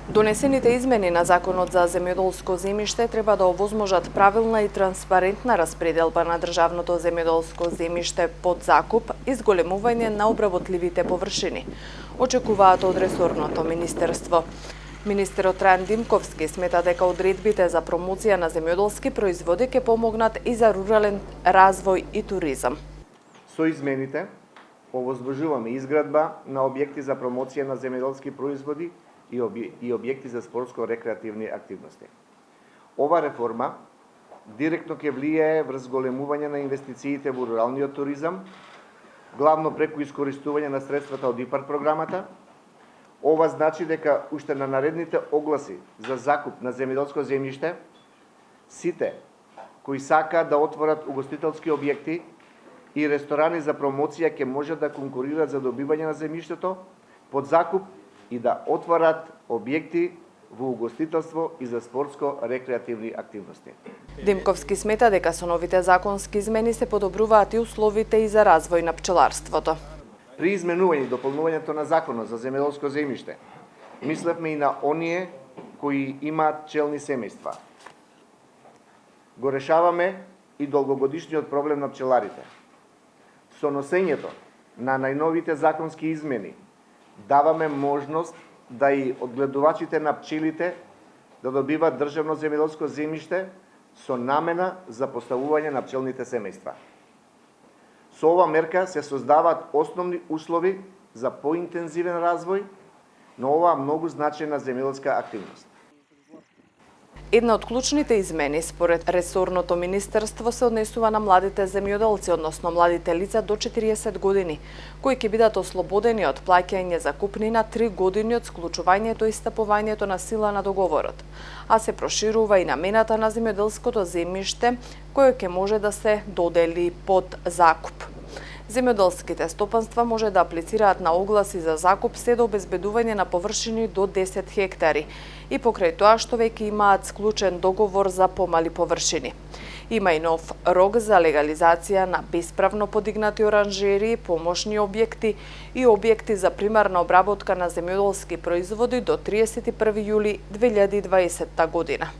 Донесените измени на Законот за земјоделско земјиште треба да овозможат правилна и транспарентна распределба на државното земјоделско земјиште под закуп и зголемување на обработливите површини, очекуваат од ресорното министерство. Министерот Трајан Димковски смета дека одредбите за промоција на земјоделски производи ќе помогнат и за рурален развој и туризам. Со измените овозможуваме изградба на објекти за промоција на земјоделски производи и објекти за спортско-рекреативни активности. Ова реформа директно ќе влијае врз зголемување на инвестициите во руралниот туризам, главно преку искористување на средствата од ИПАР програмата. Ова значи дека уште на наредните огласи за закуп на земјоделско земјиште, сите кои сакаат да отворат угостителски објекти и ресторани за промоција ќе можат да конкурираат за добивање на земјиштето под закуп и да отворат објекти во угостителство и за спортско-рекреативни активности. Димковски смета дека со новите законски измени се подобруваат и условите и за развој на пчеларството. При изменување и дополнувањето на Законот за земјоделско земјиште, мислевме и на оние кои имаат пчелни семејства. Го решаваме и долгогодишниот проблем на пчеларите. Со носењето на најновите законски измени даваме можност да и одгледувачите на пчелите да добиват државно земјоделско земјиште со намена за поставување на пчелните семејства. Со ова мерка се создаваат основни услови за поинтензивен развој на оваа многу значајна земјоделска активност. Една од клучните измени според ресорното министерство се однесува на младите земјоделци, односно младите лица до 40 години, кои ќе бидат ослободени од плаќање закупнина 3 години од склучувањето и стапувањето на сила на договорот, а се проширува и намената на земјоделското земјиште, кое ќе може да се додели под закуп. Земјоделските стопанства може да аплицираат на огласи за закуп се до обезбедување на површини до 10 хектари и покрај тоа што веќе имаат склучен договор за помали површини. Има и нов рок за легализација на бесправно подигнати оранжерии, помошни објекти и објекти за примарна обработка на земјоделски производи до 31 јули 2020 година.